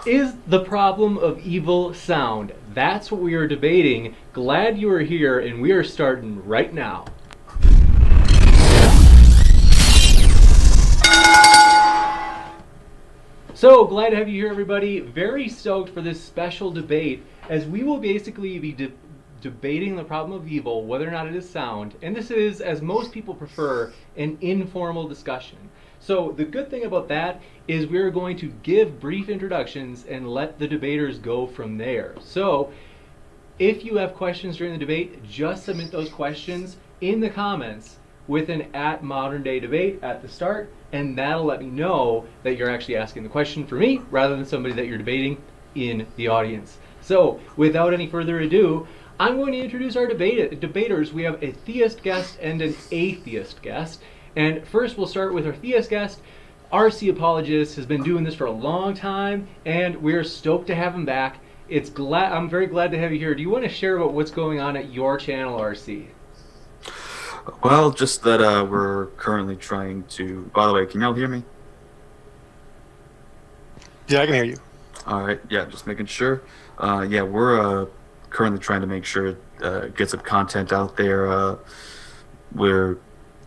Is the problem of evil sound? That's what we are debating. Glad you are here, and we are starting right now. So glad to have you here, everybody. Very stoked for this special debate, as we will basically be debating the problem of evil, whether or not it is sound. And this is, as most people prefer, an informal discussion. So the good thing about that is we're going to give brief introductions and let the debaters go from there. So if you have questions during the debate, just submit those questions in the comments with an @moderndaydebate at the start, and that'll let me know that you're actually asking the question for me rather than somebody that you're debating in the audience. So without any further ado, I'm going to introduce our debaters. We have a theist guest and an atheist guest. And first we'll start with our theist guest. RC Apologist has been doing this for a long time, and we're stoked to have him back. I'm very glad to have you here. Do you want to share about what's going on at your channel, RC? Well, just that we're currently trying to... By the way, can y'all hear me? Yeah, I can hear you. All right, yeah, just making sure. Yeah, we're currently trying to make sure get some content out there. We're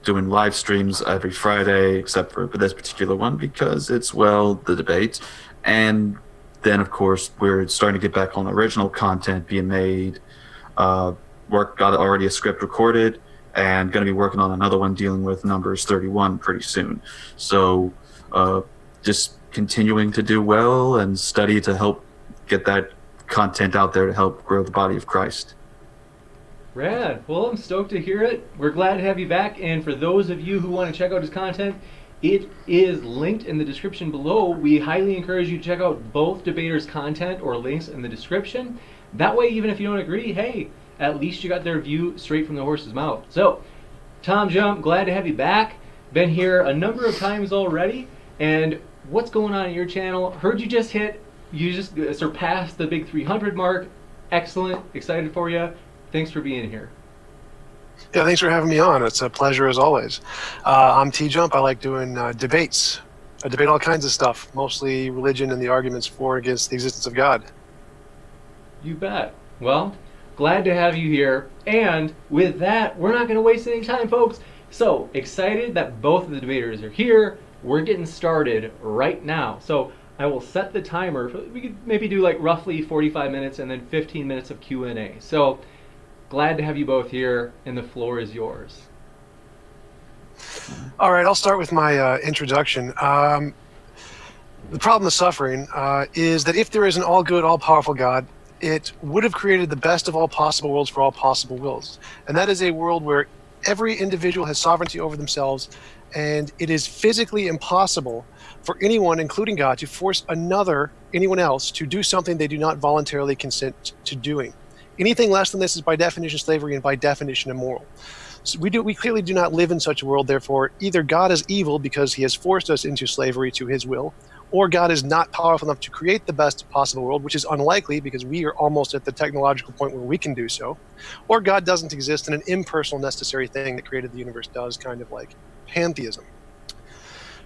doing live streams every Friday, except for this particular one, because it's, well, the debate. And then, of course, we're starting to get back on original content being made. Got already a script recorded, and going to be working on another one dealing with numbers 31 pretty soon. So just continuing to do well and study to help get that content out there to help grow the body of Christ. Rad. Well, I'm stoked to hear it. We're glad to have you back. And for those of you who want to check out his content, it is linked in the description below. We highly encourage you to check out both debaters' content or links in the description. That way, even if you don't agree, hey, at least you got their view straight from the horse's mouth. So, Tom Jump, glad to have you back. Been here a number of times already. And what's going on your channel? Heard you just surpassed the big 300 mark. Excellent. Excited for you. Thanks for being here. Yeah, thanks for having me on. It's a pleasure as always. I'm T-Jump. I like doing debates. I debate all kinds of stuff, mostly religion and the arguments for and against the existence of God. You bet. Well, glad to have you here. And with that, we're not going to waste any time, folks. So excited that both of the debaters are here. We're getting started right now. So I will set the timer. We could maybe do like roughly 45 minutes and then 15 minutes of Q&A. So glad to have you both here, and the floor is yours. All right, I'll start with my introduction. The problem of suffering is that if there is an all-good, all-powerful God, it would have created the best of all possible worlds for all possible wills. And that is a world where every individual has sovereignty over themselves, and it is physically impossible for anyone, including God, to force anyone else, to do something they do not voluntarily consent to doing. Anything less than this is by definition slavery and by definition immoral. So we clearly do not live in such a world. Therefore, either God is evil because he has forced us into slavery to his will, or God is not powerful enough to create the best possible world, which is unlikely because we are almost at the technological point where we can do so, or God doesn't exist and an impersonal necessary thing that created the universe does, kind of like pantheism.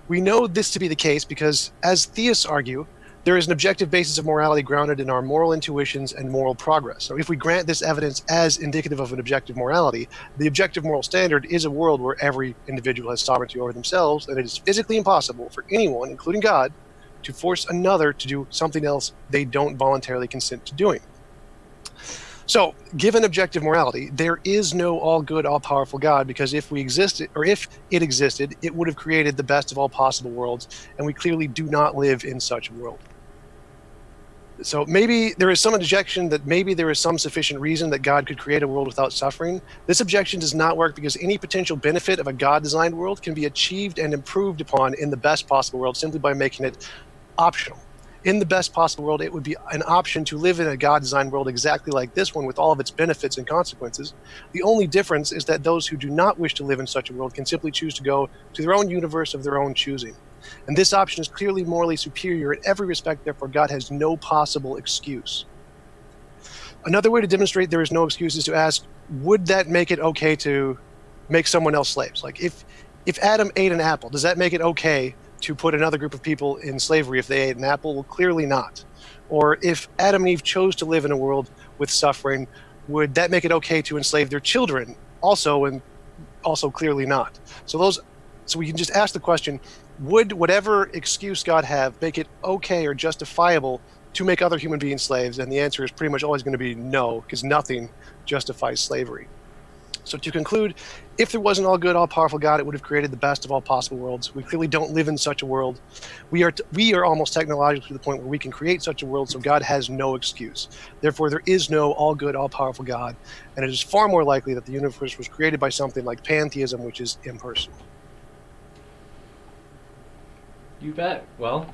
We know this to be the case because, as theists argue, there is an objective basis of morality grounded in our moral intuitions and moral progress. So if we grant this evidence as indicative of an objective morality, the objective moral standard is a world where every individual has sovereignty over themselves, and it is physically impossible for anyone, including God, to force another to do something else they don't voluntarily consent to doing. So, given objective morality, there is no all-good, all-powerful God, because if it existed, it would have created the best of all possible worlds, and we clearly do not live in such a world. So maybe there is some objection that maybe there is some sufficient reason that God could create a world without suffering. This objection does not work because any potential benefit of a God-designed world can be achieved and improved upon in the best possible world simply by making it optional. In the best possible world, it would be an option to live in a God-designed world exactly like this one with all of its benefits and consequences. The only difference is that those who do not wish to live in such a world can simply choose to go to their own universe of their own choosing. And this option is clearly morally superior in every respect, therefore God has no possible excuse. Another way to demonstrate there is no excuse is to ask, would that make it okay to make someone else slaves? Like if Adam ate an apple, does that make it okay to put another group of people in slavery if they ate an apple? Well, clearly not. Or if Adam and Eve chose to live in a world with suffering, would that make it okay to enslave their children? Also clearly not. So we can just ask the question, would whatever excuse God have make it okay or justifiable to make other human beings slaves? And the answer is pretty much always going to be no, because nothing justifies slavery. So to conclude, if there was an all-good, all-powerful God, it would have created the best of all possible worlds. We clearly don't live in such a world. We are almost technologically to the point where we can create such a world, so God has no excuse. Therefore, there is no all-good, all-powerful God, and it is far more likely that the universe was created by something like pantheism, which is impersonal. You bet. Well,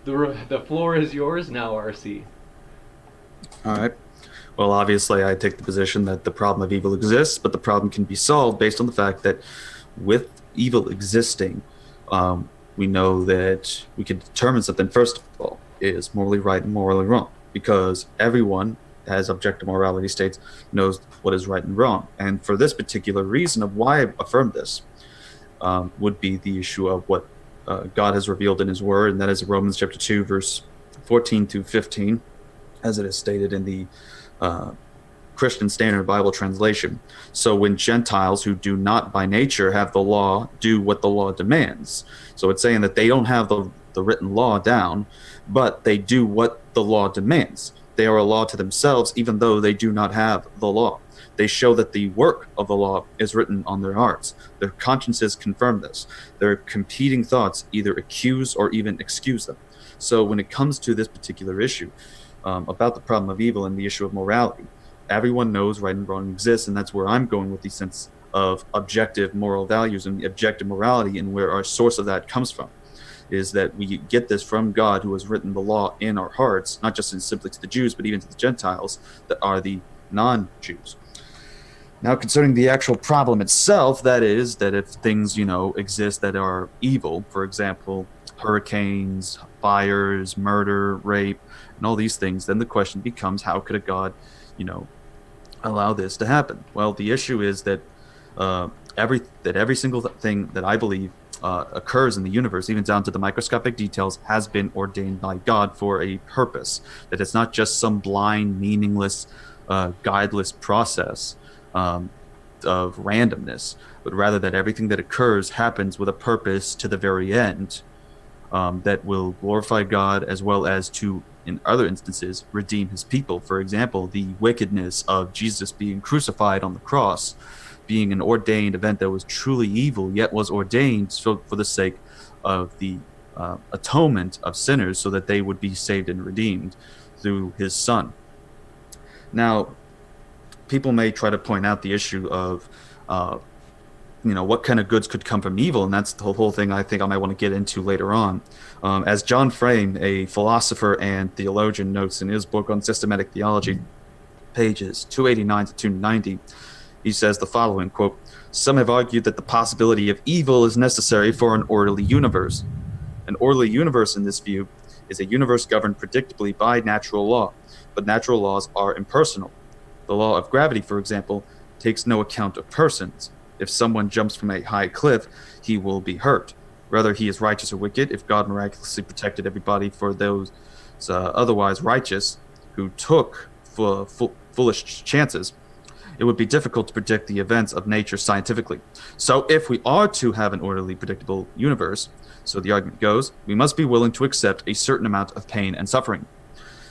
the floor is yours now, RC. All right. Well, obviously, I take the position that the problem of evil exists, but the problem can be solved based on the fact that with evil existing, we know that we can determine something, first of all, is morally right and morally wrong, because everyone, as objective morality states, knows what is right and wrong. And for this particular reason of why I affirm this would be the issue of what God has revealed in his word, and that is Romans chapter 2, verse 14 to 15, as it is stated in the Christian Standard Bible translation. So when Gentiles who do not by nature have the law do what the law demands. So it's saying that they don't have the written law down, but they do what the law demands. They are a law to themselves, even though they do not have the law. They show that the work of the law is written on their hearts. Their consciences confirm this. Their competing thoughts either accuse or even excuse them. So when it comes to this particular issue, about the problem of evil and the issue of morality, everyone knows right and wrong exists, and that's where I'm going with the sense of objective moral values and objective morality, and where our source of that comes from is that we get this from God, who has written the law in our hearts, not just simply to the Jews, but even to the Gentiles that are the non-Jews. Now, concerning the actual problem itself, that is, that if things, exist that are evil, for example, hurricanes, fires, murder, rape, and all these things, then the question becomes, how could a God, allow this to happen? Well, the issue is that every single thing that I believe occurs in the universe, even down to the microscopic details, has been ordained by God for a purpose. That it's not just some blind, meaningless, guideless process of randomness, but rather that everything that occurs happens with a purpose to the very end, that will glorify God, as well as to, in other instances, redeem his people. For example, the wickedness of Jesus being crucified on the cross being an ordained event that was truly evil, yet was ordained for the sake of the atonement of sinners, so that they would be saved and redeemed through his Son. Now, people may try to point out the issue of what kind of goods could come from evil, and that's the whole thing I think I might want to get into later on. As John Frame, a philosopher and theologian, notes in his book on systematic theology, pages 289 to 290, he says the following, quote, "Some have argued that the possibility of evil is necessary for an orderly universe. An orderly universe, in this view, is a universe governed predictably by natural law, but natural laws are impersonal. The law of gravity, for example, takes no account of persons. If someone jumps from a high cliff, he will be hurt. Whether he is righteous or wicked, if God miraculously protected everybody for those otherwise righteous who took foolish chances, it would be difficult to predict the events of nature scientifically. So if we are to have an orderly, predictable universe, so the argument goes, we must be willing to accept a certain amount of pain and suffering."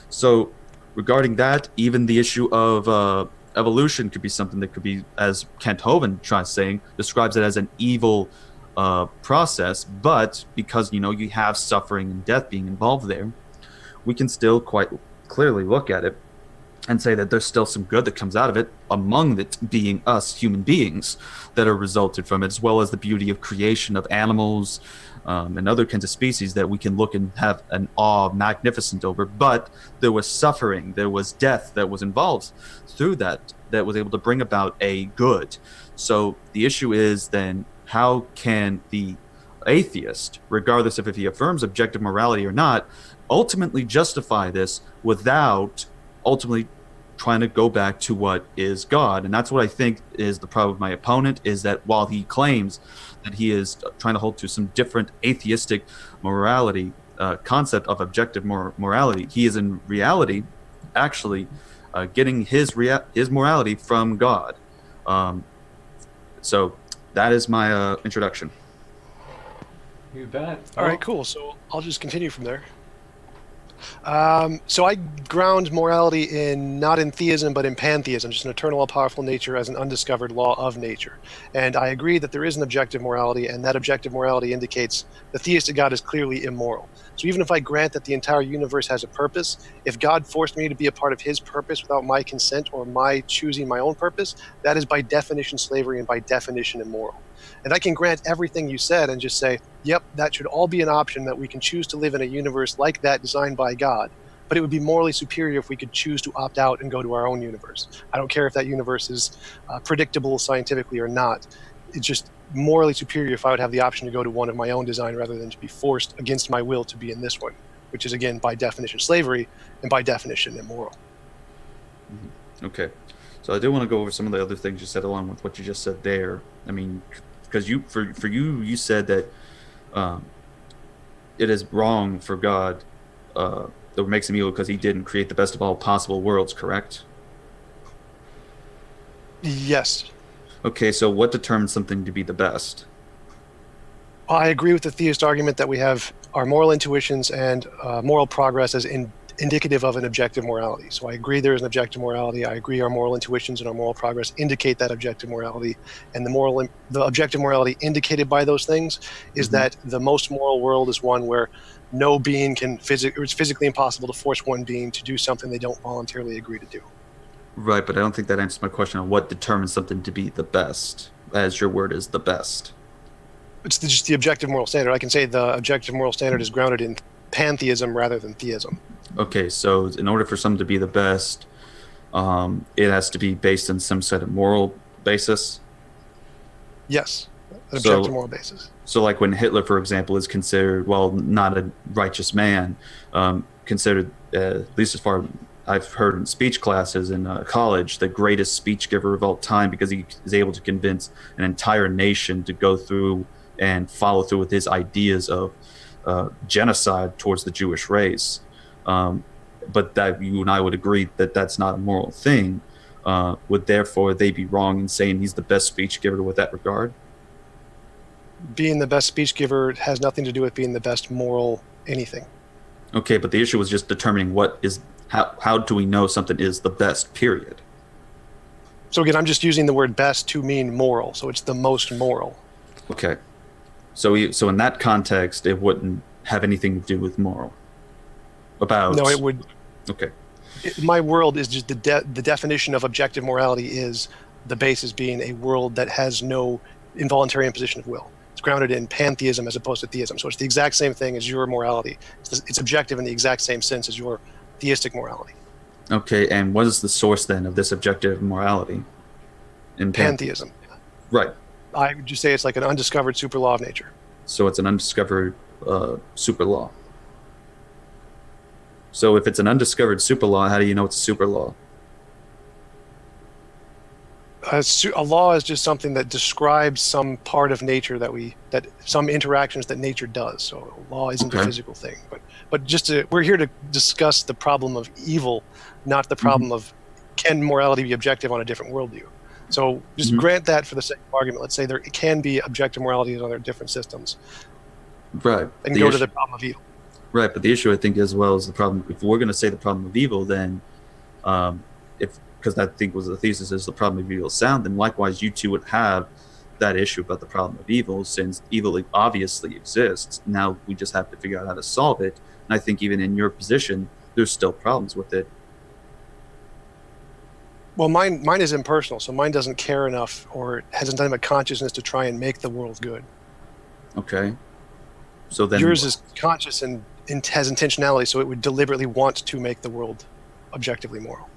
So regarding that, even the issue of evolution could be something that could be, as Kent Hovind tries saying, describes it as an evil process, but because you have suffering and death being involved there, we can still quite clearly look at it and say that there's still some good that comes out of it, among it being us human beings that are resulted from it, as well as the beauty of creation of animals and other kinds of species that we can look and have an awe magnificent over. But there was suffering, there was death that was involved through that was able to bring about a good. So the issue is then, how can the atheist, regardless of if he affirms objective morality or not, ultimately justify this without ultimately trying to go back to what is God? And that's what I think is the problem with my opponent, is that while he claims that he is trying to hold to some different atheistic morality concept of objective morality. He is in reality actually getting his morality from God. So that is my introduction. You bet. All right, cool. So I'll just continue from there. So I ground morality not in theism, but in pantheism, just an eternal, all-powerful nature as an undiscovered law of nature. And I agree that there is an objective morality, and that objective morality indicates the theistic God is clearly immoral. So even if I grant that the entire universe has a purpose, if God forced me to be a part of his purpose without my consent or my choosing my own purpose, that is by definition slavery and by definition immoral. And I can grant everything you said and just say, yep, that should all be an option, that we can choose to live in a universe like that designed by God. But it would be morally superior if we could choose to opt out and go to our own universe. I don't care if that universe is predictable scientifically or not. It's just morally superior if I would have the option to go to one of my own design rather than to be forced against my will to be in this one, which is, again, by definition slavery and by definition immoral. Okay. So I do want to go over some of the other things you said along with what you just said there. I mean, because you said that it is wrong for God that makes him evil because he didn't create the best of all possible worlds, correct? Yes. Okay, so what determines something to be the best? I agree with the theist argument that we have our moral intuitions and moral progress as indicative of an objective morality. So I agree there is an objective morality. I agree our moral intuitions and our moral progress indicate that objective morality. And the objective morality indicated by those things is that the most moral world is one where no being it's physically impossible to force one being to do something they don't voluntarily agree to do. Right, but I don't think that answers my question on what determines something to be the best, as your word is the best. It's just the objective moral standard. I can say the objective moral standard is grounded in pantheism rather than theism. Okay, so in order for something to be the best, it has to be based on some sort of moral basis? Yes, an objective moral basis. So like when Hitler, for example, is considered, well, not a righteous man, considered, at least as far I've heard in speech classes in college, the greatest speech giver of all time because he is able to convince an entire nation to go through and follow through with his ideas of genocide towards the Jewish race. But that you and I would agree that that's not a moral thing. Would therefore they be wrong in saying he's the best speech giver with that regard? Being the best speech giver has nothing to do with being the best moral anything. Okay, but the issue was just determining how do we know something is the best, period? So again, I'm just using the word best to mean moral, so it's the most moral. Okay. So in that context, it wouldn't have anything to do with moral. No, it would. Okay. My world is just the definition of objective morality is the basis being a world that has no involuntary imposition of will. It's grounded in pantheism as opposed to theism. So it's the exact same thing as your morality. It's objective in the exact same sense as your theistic morality. Okay, and what is the source then of this objective morality? In pantheism. Right. I would just say it's like an undiscovered super law of nature. So it's an undiscovered super law. So if it's an undiscovered super law, how do you know it's a super law? A law is just something that describes some part of nature that some interactions that nature does. So a law isn't a physical thing, but we're here to discuss the problem of evil, not the problem of can morality be objective on a different worldview. So just grant that for the sake of argument. Let's say there can be objective morality on different systems. Right. And go to the problem of evil. Right, but the issue I think as well is the problem. If we're going to say the problem of evil, then because I think was the thesis is the problem of evil is sound, then likewise you two would have that issue about the problem of evil, since evil obviously exists. Now we just have to figure out how to solve it. And I think even in your position, there's still problems with it. Well, mine is impersonal, so mine doesn't care enough or hasn't done a consciousness to try and make the world good. Okay. So then yours is conscious and has intentionality, so it would deliberately want to make the world objectively moral.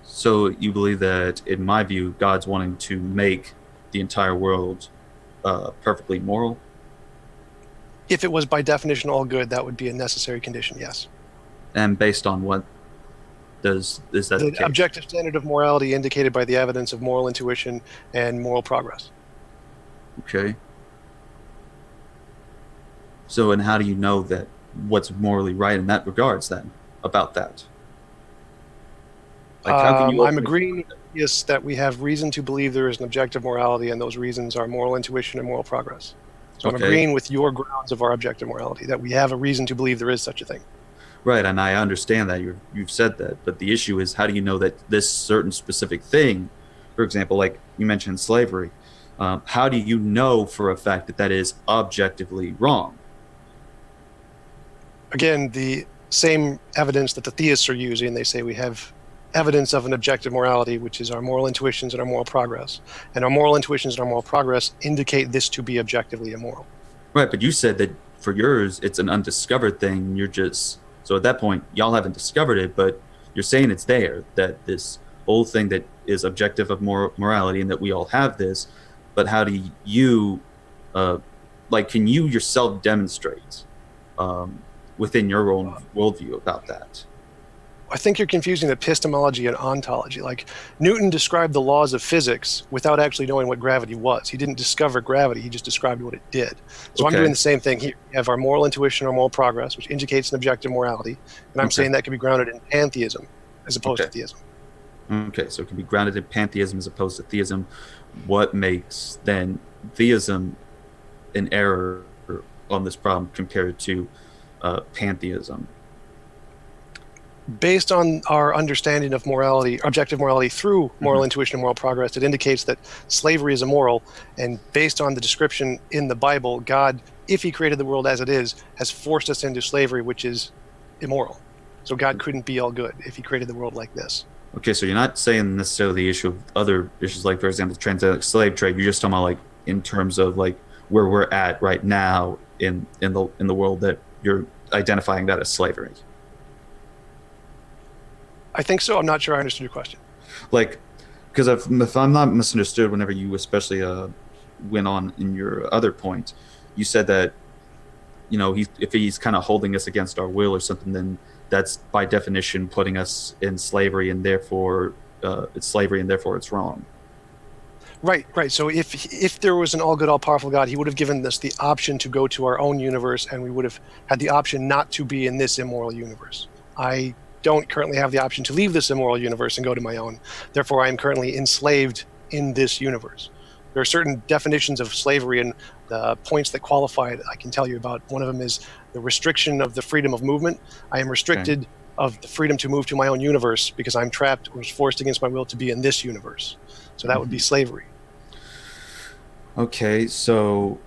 So you believe that, in my view, God's wanting to make the entire world perfectly moral? If it was by definition all good, that would be a necessary condition, yes. And based on what is that the objective standard of morality indicated by the evidence of moral intuition and moral progress? Okay. So, and how do you know that what's morally right in that regards then about that? Like, how can you I'm ultimately? agreeing with yes that we have reason to believe there is an objective morality, and those reasons are moral intuition and moral progress. So I'm Okay, agreeing with your grounds of our objective morality, that we have a reason to believe there is such a thing. right, and I understand that you've said that, but the issue is how do you know that this certain specific thing, for example, like you mentioned slavery, how do you know for a fact that that is objectively wrong? Again, the same evidence that the theists are using. They say we have evidence of an objective morality, which is our moral intuitions and our moral progress. And our moral intuitions and our moral progress indicate this to be objectively immoral. Right, but you said that for yours it's an undiscovered thing. You're just so at that point y'all haven't discovered it, but you're saying it's there that this whole thing that is objective of morality and that we all have this. But how do you, uh, like, can you yourself demonstrate um, within your own worldview about that? I think you're confusing epistemology and ontology. Like Newton described the laws of physics without actually knowing what gravity was. He didn't discover gravity, he just described what it did. So I'm doing Okay, the same thing here. We have our moral intuition or moral progress, which indicates an objective morality. And I'm okay, saying that can be grounded in pantheism as opposed okay, to theism. okay. So it can be grounded in pantheism as opposed to theism. What makes then theism an error on this problem compared to pantheism? Based on our understanding of morality, objective morality through moral Hmm. intuition and moral progress, it indicates that slavery is immoral. And based on the description in the Bible, God, if he created the world as it is, has forced us into slavery, which is immoral. So God couldn't be all good if he created the world like this. Okay, so you're not saying necessarily the issue of other issues, like for example, transatlantic slave trade. You're just talking about like in terms of like where we're at right now in the world that you're identifying that as slavery. I think so. I'm not sure I understood your question. Like, because if I'm not misunderstood, whenever you especially went on in your other point, you said that if he's kind of holding us against our will or something, then that's by definition putting us in slavery, and therefore it's slavery, and therefore it's wrong. Right, right. So if there was an all good, all powerful God, he would have given us the option to go to our own universe, and we would have had the option not to be in this immoral universe. I don't currently have the option to leave this immoral universe and go to my own. Therefore, I am currently enslaved in this universe. There are certain definitions of slavery and the points that qualify it I can tell you about. One of them is the restriction of the freedom of movement. I am Okay. restricted of the freedom to move to my own universe because I'm trapped or was forced against my will to be in this universe. So that would be Mhm. slavery. Okay, so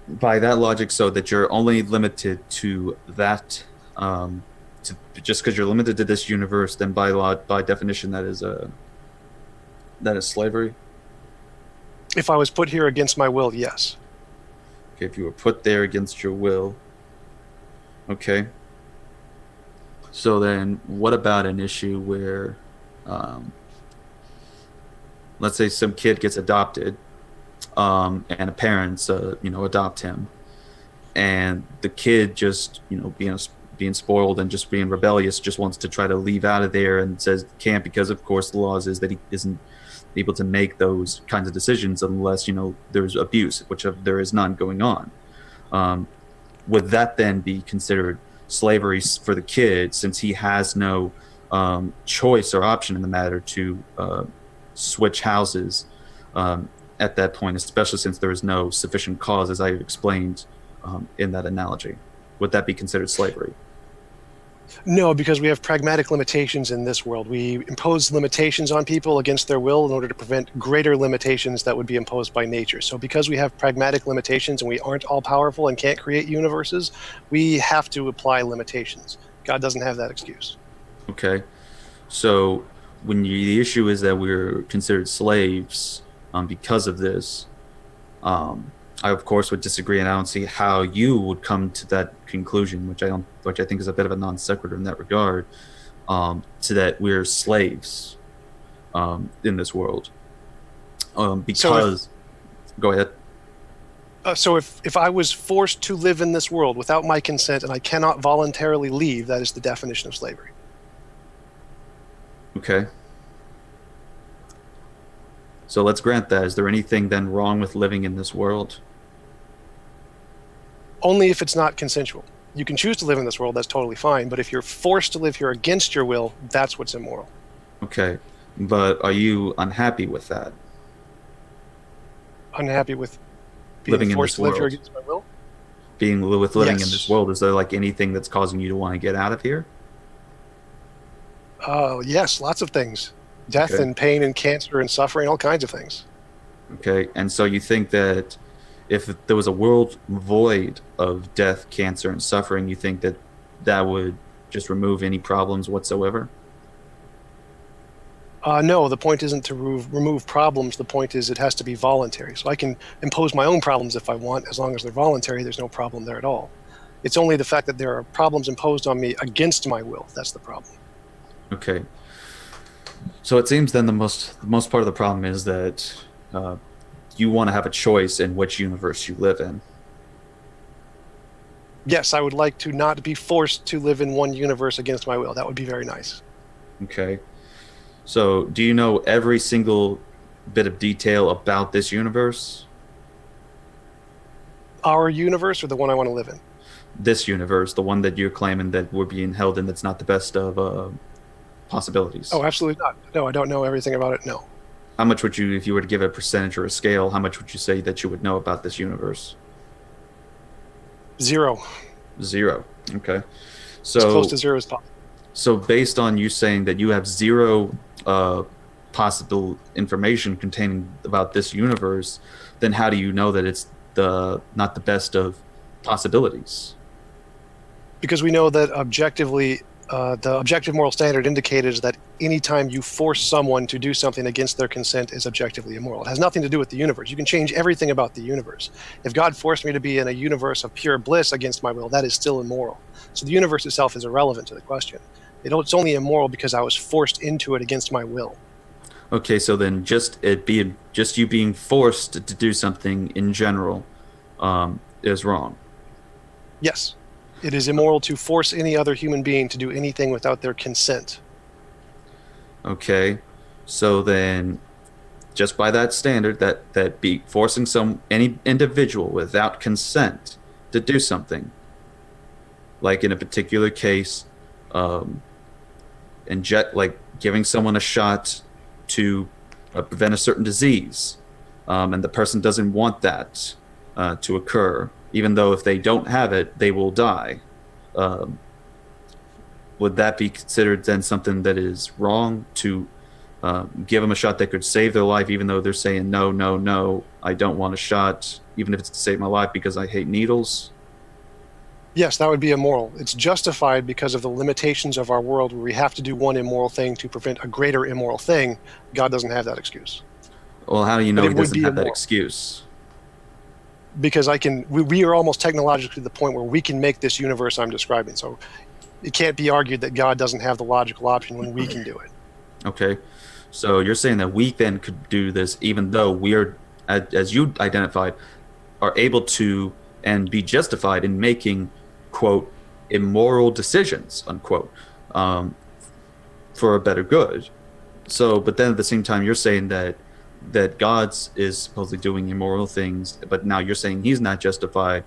by that logic, so that you're only limited to that, just because you're limited to this universe, then by definition, that is slavery. If I was put here against my will, yes. Okay, if you were put there against your will. Okay. So then, what about an issue where, um, let's say some kid gets adopted, and a parents, adopt him, and the kid just, being spoiled and just being rebellious, just wants to try to leave out of there and says can't because, of course, the laws is that he isn't able to make those kinds of decisions unless there's abuse, which there is none going on. Um, would that then be considered slavery for the kid since he has no choice or option in the matter to switch houses at that point, especially since there is no sufficient cause, as I explained in that analogy? Would that be considered slavery? No, because we have pragmatic limitations in this world. We impose limitations on people against their will in order to prevent greater limitations that would be imposed by nature. So because we have pragmatic limitations and we aren't all powerful and can't create universes, we have to apply limitations. God doesn't have that excuse. Okay. So the issue is that we're considered slaves because of this, I of course would disagree, and I don't see how you would come to that conclusion, which I think is a bit of a non sequitur in that regard, to that we're slaves in this world. So Because, go ahead. if I was forced to live in this world without my consent and I cannot voluntarily leave, that is the definition of slavery. Okay. So let's grant that. Is there anything then wrong with living in this world? Only if it's not consensual. You can choose to live in this world, that's totally fine. But if you're forced to live here against your will, that's what's immoral. Okay, but are you unhappy with that? Unhappy with being Living in forced this to live here world? against my will? With living in Yes. this world, is there like anything that's causing you to want to get out of here? Yes, lots of things. Death Okay. and pain and cancer and suffering, all kinds of things. Okay, and so you think that if there was a world void of death, cancer, and suffering, you think that that would just remove any problems whatsoever? No, the point isn't to remove problems. The point is it has to be voluntary. So I can impose my own problems if I want. As long as they're voluntary, there's no problem there at all. It's only the fact that there are problems imposed on me against my will. That's the problem. Okay. So it seems then the most part of the problem is that you want to have a choice in which universe you live in. Yes, I would like to not be forced to live in one universe against my will. That would be very nice. Okay. So do you know every single bit of detail about this universe? Our universe or the one I want to live in? This universe, the one that you're claiming that we're being held in, that's not the best of possibilities. Oh, absolutely not. No, I don't know everything about it. No. How much would you, if you were to give a percentage or a scale, how much would you say that you would know about this universe? 0. 0. Okay. As close So, to 0 as possible. so based on you saying that you have 0 possible information containing about this universe, then how do you know that it's not the best of possibilities? Because we know that objectively, the objective moral standard indicated that anytime you force someone to do something against their consent is objectively immoral. It has nothing to do with the universe. You can change everything about the universe. If God forced me to be in a universe of pure bliss against my will, that is still immoral. So the universe itself is irrelevant to the question. It's only immoral because I was forced into it against my will. Okay, so then just you being forced to do something in general is wrong. Yes, it is immoral to force any other human being to do anything without their consent. Okay, so then just by that standard, that be forcing any individual without consent to do something, like in a particular case, like giving someone a shot to prevent a certain disease, and the person doesn't want that to occur, even though if they don't have it, they will die. Um, would that be considered then something that is wrong to give them a shot that could save their life, even though they're saying, no, no, no, I don't want a shot, even if it's to save my life because I hate needles? Yes, that would be immoral. It's justified because of the limitations of our world where we have to do one immoral thing to prevent a greater immoral thing. God doesn't have that excuse. Well, how do you know But he it would doesn't be have that immoral. excuse? Because we are almost technologically to the point where we can make this universe I'm describing. So it can't be argued that God doesn't have the logical option when we can do it. Okay, so you're saying that we then could do this even though we are, as you identified, are able to and be justified in making, quote, immoral decisions, unquote, for a better good. So, but then at the same time, you're saying that God's is supposedly doing immoral things, but now you're saying he's not justified,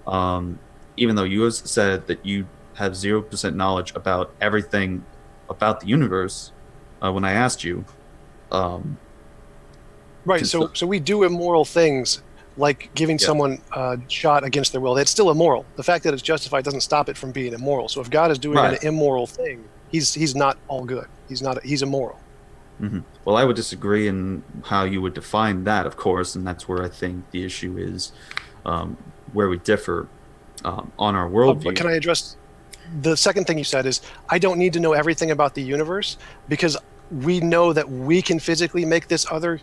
even though you said that you have 0% knowledge about everything about the universe when I asked you. Right. So we do immoral things like giving Yeah. someone a shot against their will. That's still immoral. The fact that it's justified doesn't stop it from being immoral. So if God is doing Right. an immoral thing, he's not all good. He's immoral. Well, I would disagree in how you would define that, of course, and that's where I think the issue is, where we differ on our worldview. But can I address the second thing you said is I don't need to know everything about the universe because we know that we can physically make this other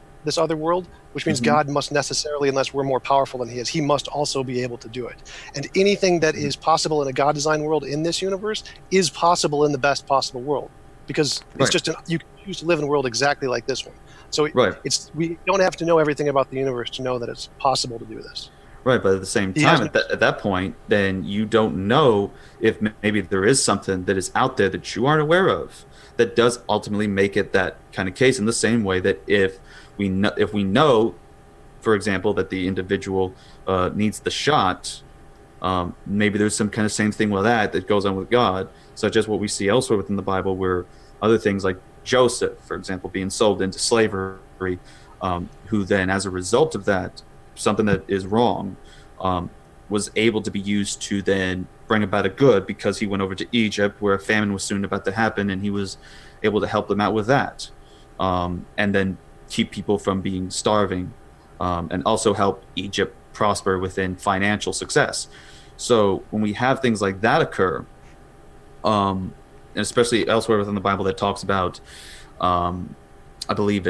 world, which means God must necessarily, unless we're more powerful than he is, he must also be able to do it. And anything that is possible in a God designed world in this universe is possible in the best possible world because it's Right. you can choose to live in a world exactly like this one. So Right. we don't have to know everything about the universe to know that it's possible to do this. Right, but at the same He has time, at that point, then you don't know if maybe there is something that is out there that you aren't aware of that does ultimately make it that kind of case. In the same way that if if we know, for example, that the individual needs the shot, maybe there's some kind of same thing with that goes on with God, such as what we see elsewhere within the Bible, where other things like Joseph, for example, being sold into slavery, who then, as a result of that, something that is wrong, was able to be used to then bring about a good, because he went over to Egypt where a famine was soon about to happen, and he was able to help them out with that, and then keep people from being starving, and also help Egypt prosper within financial success. So when we have things like that occur, and especially elsewhere within the Bible that talks about, I believe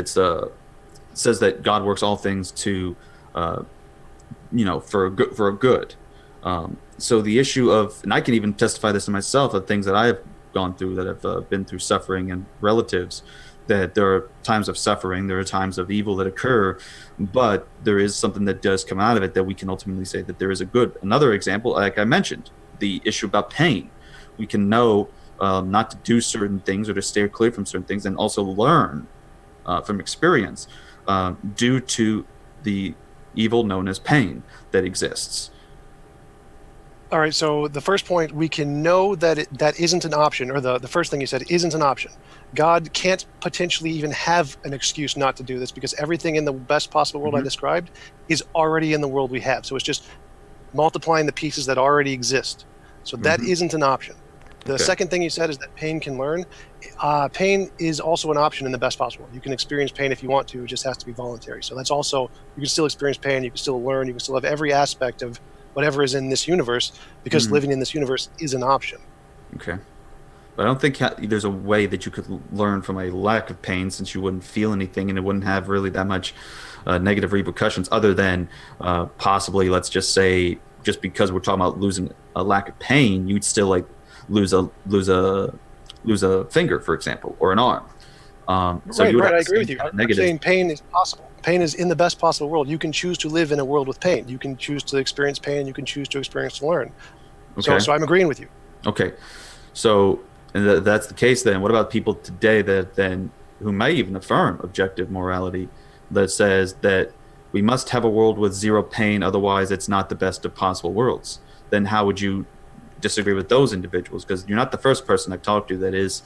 says that God works all things to, for a good. So the issue of, and I can even testify this to myself, of things that I have gone through, that have been through suffering, and relatives, that there are times of suffering, there are times of evil that occur, but there is something that does come out of it that we can ultimately say that there is a good. Another example, like I mentioned, the issue about pain. We can know not to do certain things or to steer clear from certain things, and also learn from experience due to the evil known as pain that exists. All right, so the first point, we can know that that isn't an option, or the first thing you said isn't an option. God can't potentially even have an excuse not to do this, because everything in the best possible world I described is already in the world we have. So it's just multiplying the pieces that already exist. So that isn't an option. The second thing you said is that pain can learn. Pain is also an option in the best possible world. You can experience pain if you want to, it just has to be voluntary. So that's also, you can still experience pain, you can still learn, you can still have every aspect of whatever is in this universe, because living in this universe is an option. Okay. But I don't think there's a way that you could learn from a lack of pain, since you wouldn't feel anything and it wouldn't have really that much negative repercussions, other than possibly, let's just say, just because we're talking about losing a lack of pain, you'd still like lose a finger, for example, or an arm. So right, I agree with you. I'm saying pain is possible. Pain is in the best possible world. You can choose to live in a world with pain. You can choose to experience pain. You can choose to experience to learn. Okay. So I'm agreeing with you. Okay. So, and that's the case then. What about people today who may even affirm objective morality, that says that we must have a world with zero pain, otherwise it's not the best of possible worlds? Then how would you disagree with those individuals? Because you're not the first person I've talked to that is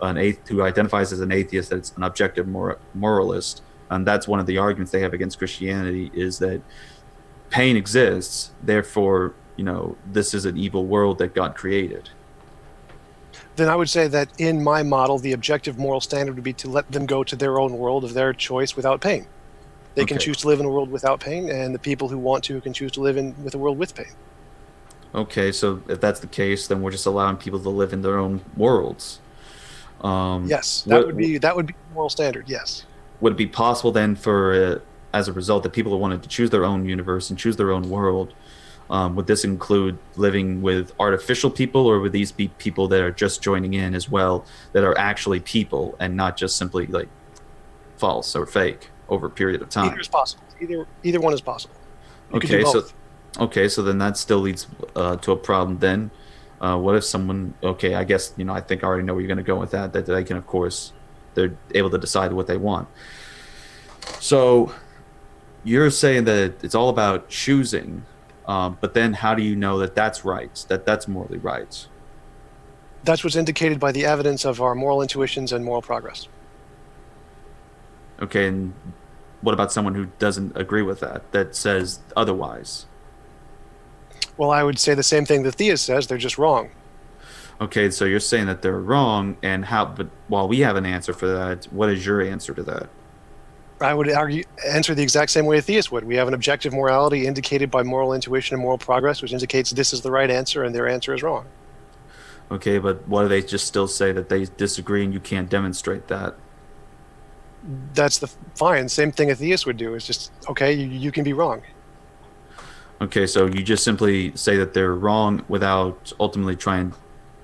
who identifies as an atheist, that it's an objective moralist. And that's one of the arguments they have against Christianity, is that pain exists, therefore, this is an evil world that God created. Then I would say that in my model, the objective moral standard would be to let them go to their own world of their choice without pain. They can choose to live in a world without pain, and the people who want to can choose to live with a world with pain. Okay, so if that's the case, then we're just allowing people to live in their own worlds. Yes, that would be the moral standard. Yes. Would it be possible then for, as a result, that people who wanted to choose their own universe and choose their own world, would this include living with artificial people, or would these be people that are just joining in as well, that are actually people and not just simply like false or fake over a period of time? Either is possible. Either one is possible. You okay, so then that still leads to a problem then. What if someone, I guess, I think I already know where you're going to go with that they can, of course, they're able to decide what they want. So you're saying that it's all about choosing, but then how do you know that that's right, that's morally right? That's what's indicated by the evidence of our moral intuitions and moral progress. Okay, and what about someone who doesn't agree with that says otherwise? Well, I would say the same thing the theist says, they're just wrong. Okay, so you're saying that they're wrong, and but while we have an answer for that, what is your answer to that? I would answer the exact same way a theist would. We have an objective morality indicated by moral intuition and moral progress, which indicates this is the right answer and their answer is wrong. Okay, but what do they just still say that they disagree and you can't demonstrate that? That's fine. Same thing a theist would do. It's just, okay, you can be wrong. Okay, so you just simply say that they're wrong without ultimately trying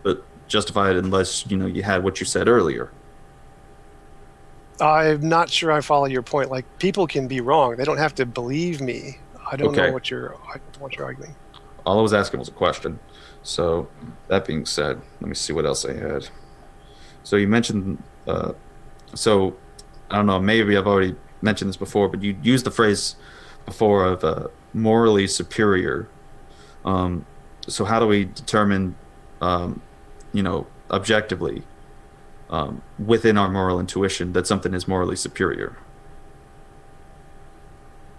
to justify it, unless you had what you said earlier. I'm not sure I follow your point. Like, people can be wrong. They don't have to believe me. I don't know what you're arguing. All I was asking was a question. So that being said, let me see what else I had. So you mentioned, so I don't know, maybe I've already mentioned this before, but you used the phrase before of morally superior. So how do we determine, objectively, within our moral intuition that something is morally superior?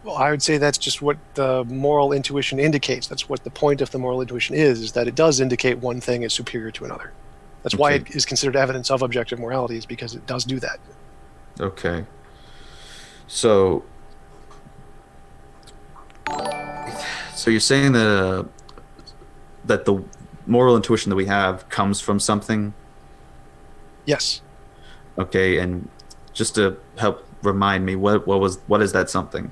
Well, I would say that's just what the moral intuition indicates. That's what the point of the moral intuition is that it does indicate one thing is superior to another. That's why it is considered evidence of objective morality, is because it does do that. Okay. So you're saying that the moral intuition that we have comes from something? Yes. Okay, and just to help remind me, what is that something?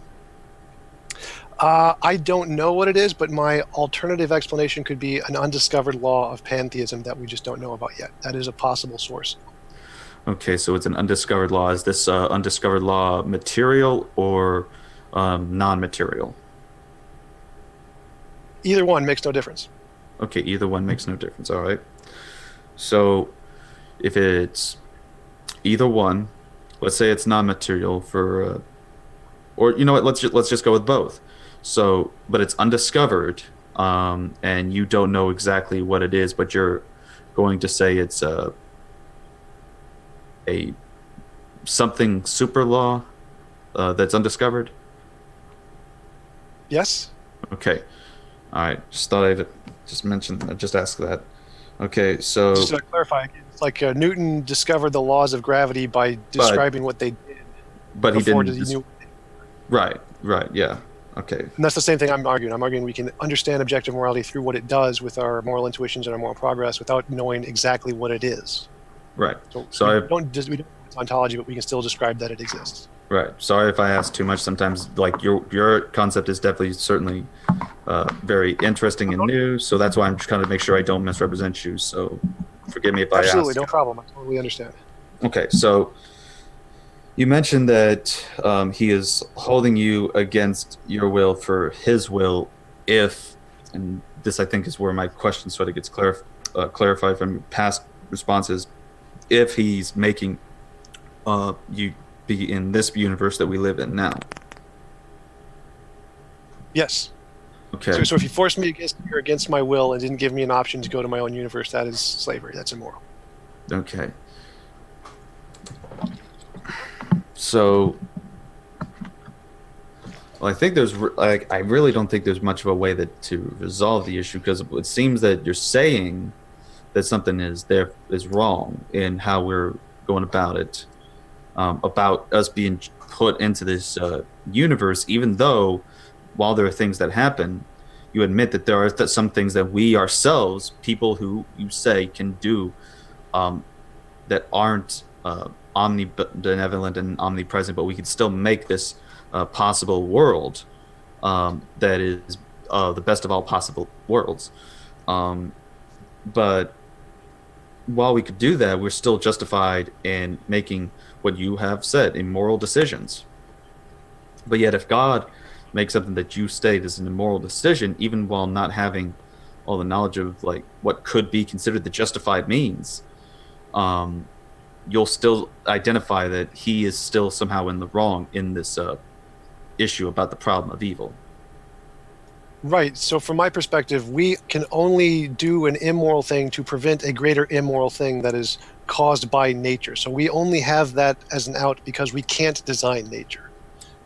I don't know what it is, but my alternative explanation could be an undiscovered law of pantheism that we just don't know about yet. That is a possible source. Okay, so it's an undiscovered law. Is this undiscovered law material or non-material? Either one makes no difference. Okay, either one makes no difference. All right. So if it's either one, let's say it's non-material for, or you know what? Let's just go with both. So, but it's undiscovered, and you don't know exactly what it is, but you're going to say it's a something super law that's undiscovered. Yes. Okay. All right. Just thought I'd just ask that. Okay. So Just to clarify, it's like Newton discovered the laws of gravity by describing what they did. But he before didn't. he knew. Right. Yeah. Okay. And that's the same thing I'm arguing. I'm arguing we can understand objective morality through what it does with our moral intuitions and our moral progress without knowing exactly what it is. Right. So we don't do its ontology, but we can still describe that it exists. Right. Sorry if I ask too much. Sometimes, like your concept is definitely certainly very interesting and new. So that's why I'm just trying to make sure I don't misrepresent you. So forgive me if I ask. Absolutely, no problem. I totally understand. Okay. So you mentioned that he is holding you against your will for his will if, and this I think is where my question sort of gets clarified from past responses, if he's making you be in this universe that we live in now. Yes. Okay. So if you forced me against my will and didn't give me an option to go to my own universe, that is slavery. That's immoral. Okay. So, well, I think I really don't think there's much of a way to resolve the issue, because it seems that you're saying that something is wrong in how we're going about it, about us being put into this universe, even though while there are things that happen, you admit that there are some things that we ourselves, people who you say can do, that aren't omnibenevolent and omnipresent, but we can still make this possible world that is the best of all possible worlds. But while we could do that, we're still justified in making what you have said, immoral decisions. But yet, if God makes something that you state is an immoral decision, even while not having all the knowledge of like what could be considered the justified means, you'll still identify that he is still somehow in the wrong in this issue about the problem of evil. Right. So from my perspective, we can only do an immoral thing to prevent a greater immoral thing that is caused by nature. So we only have that as an out because we can't design nature.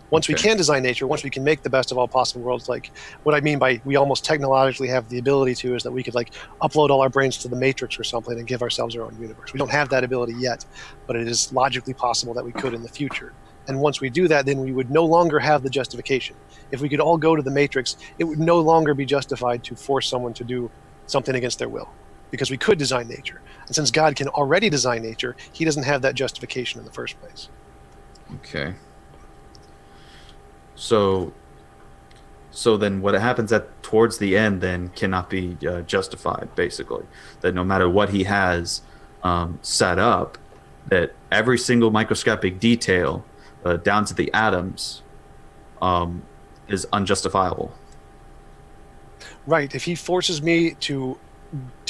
Once we can design nature, once we can make the best of all possible worlds, like what I mean by we almost technologically have the ability to is that we could like upload all our brains to the matrix or something and give ourselves our own universe. We don't have that ability yet, but it is logically possible that we could in the future. And once we do that, then we would no longer have the justification. If we could all go to the matrix, it would no longer be justified to force someone to do something against their will, because we could design nature. And since God can already design nature, he doesn't have that justification in the first place. Okay. So then what happens towards the end then cannot be justified, basically. That no matter what he has set up, that every single microscopic detail down to the atoms is unjustifiable. Right. If he forces me to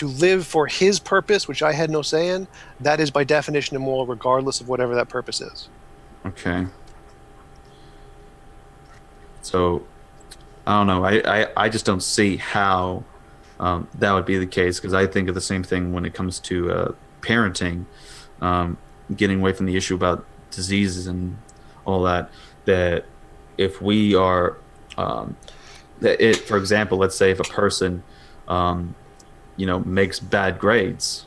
live for his purpose, which I had no say in, that is by definition immoral, regardless of whatever that purpose is. Okay. So I don't know. I just don't see how that would be the case, because I think of the same thing when it comes to parenting, um, getting away from the issue about diseases and all that. That if we are, um, that it, for example, let's say if a person, um, makes bad grades,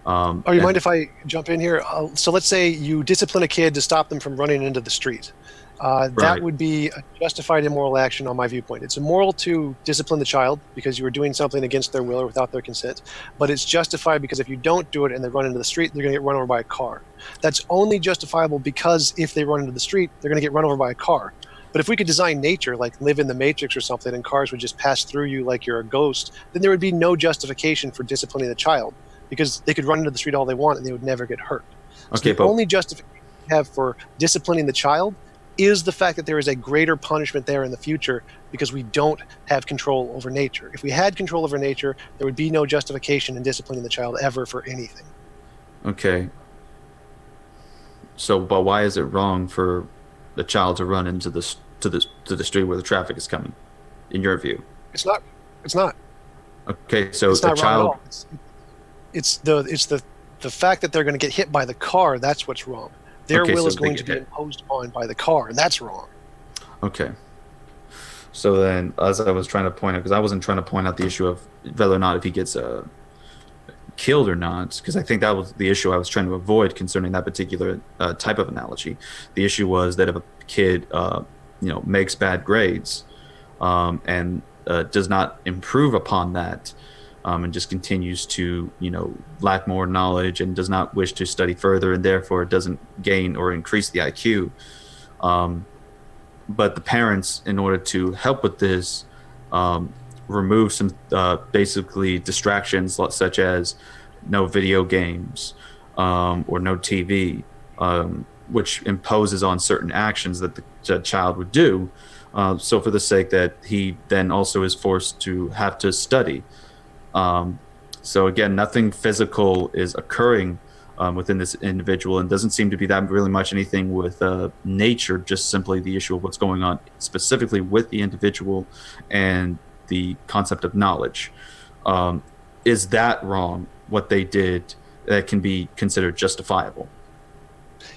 Oh, you mind and if I jump in here? So let's say you discipline a kid to stop them from running into the street. That right, would be a justified immoral action on my viewpoint. It's immoral to discipline the child because you are doing something against their will or without their consent, but it's justified because if you don't do it and they run into the street, they're going to get run over by a car. That's only justifiable because if they run into the street, they're going to get run over by a car. But if we could design nature, like live in the Matrix or something, and cars would just pass through you like you're a ghost, then there would be no justification for disciplining the child because they could run into the street all they want and they would never get hurt. So okay, the but only justification we have for disciplining the child is the fact that there is a greater punishment there in the future because we don't have control over nature. If we had control over nature, there would be no justification in disciplining the child ever for anything. okay. So, but why is it wrong for the child to run into the street where the traffic is coming, in your view? It's not. It's not. Okay, so It's the not wrong at child. all. It's the fact that they're going to get hit by the car. That's what's wrong. Their Okay, will so is they going get to be hit. imposed upon by the car, and that's wrong. Okay. So then, as I was trying to point out, because I wasn't trying to point out the issue of whether or not if he gets killed or not, because I think that was the issue I was trying to avoid concerning that particular type of analogy. The issue was that if a kid, makes bad grades, and does not improve upon that, and just continues to, lack more knowledge and does not wish to study further, and therefore doesn't gain or increase the IQ. Um, but the parents, in order to help with this, remove some basically distractions such as no video games, or no TV, which imposes on certain actions that the child would do. So for the sake that he then also is forced to have to study. Um, so again, nothing physical is occurring within this individual, and doesn't seem to be that really much anything with nature. Just simply the issue of what's going on specifically with the individual and the concept of knowledge. Is that wrong? What they did that can be considered justifiable?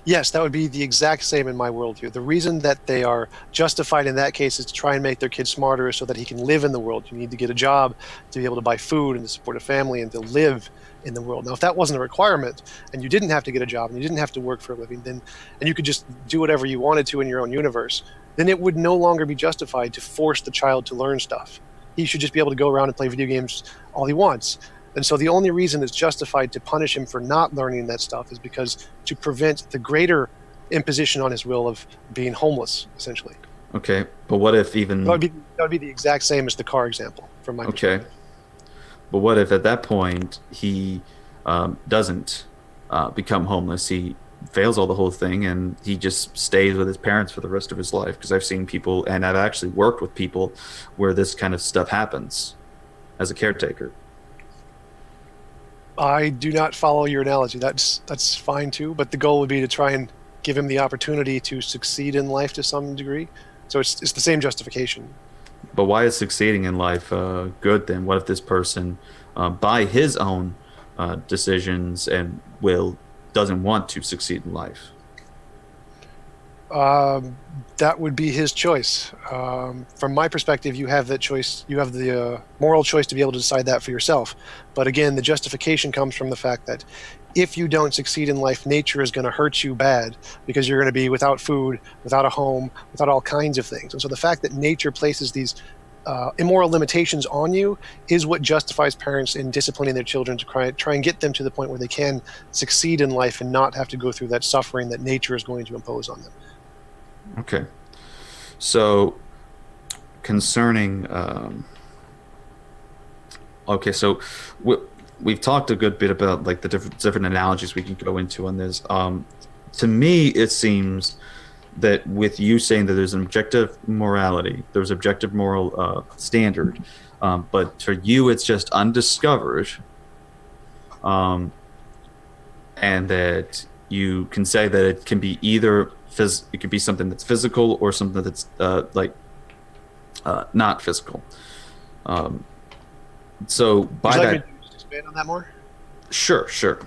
Yes, that would be the exact same in my worldview. The reason that they are justified in that case is to try and make their kid smarter so that he can live in the world. You need to get a job to be able to buy food and to support a family and to live in the world. Now, if that wasn't a requirement and you didn't have to get a job and you didn't have to work for a living, then and you could just do whatever you wanted to in your own universe, then it would no longer be justified to force the child to learn stuff. He should just be able to go around and play video games all he wants. And so the only reason it's justified to punish him for not learning that stuff is because to prevent the greater imposition on his will of being homeless, essentially. Okay, but what if That would even be the exact same as the car example from my okay, perspective. but what if at that point he doesn't become homeless? He fails all the whole thing and he just stays with his parents for the rest of his life. Because I've seen people, and I've actually worked with people where this kind of stuff happens as a caretaker. I do not follow your analogy. That's fine too, but the goal would be to try and give him the opportunity to succeed in life to some degree. So it's the same justification. But why is succeeding in life good then? What if this person, by his own decisions and will, doesn't want to succeed in life? That would be his choice. From my perspective, you have that choice. You have the moral choice to be able to decide that for yourself. But again, the justification comes from the fact that if you don't succeed in life, nature is going to hurt you bad because you're going to be without food, without a home, without all kinds of things. And so the fact that nature places these immoral limitations on you is what justifies parents in disciplining their children to try and get them to the point where they can succeed in life and not have to go through that suffering that nature is going to impose on them. Okay. So concerning, okay, so we've talked a good bit about like the different analogies we can go into on this. To me, it seems that with you saying that there's an objective morality, there's objective moral standard, but for you it's just undiscovered, and that you can say that it can be either it could be something that's physical or something that's not physical. So by Would you that, like me to expand on that more? sure.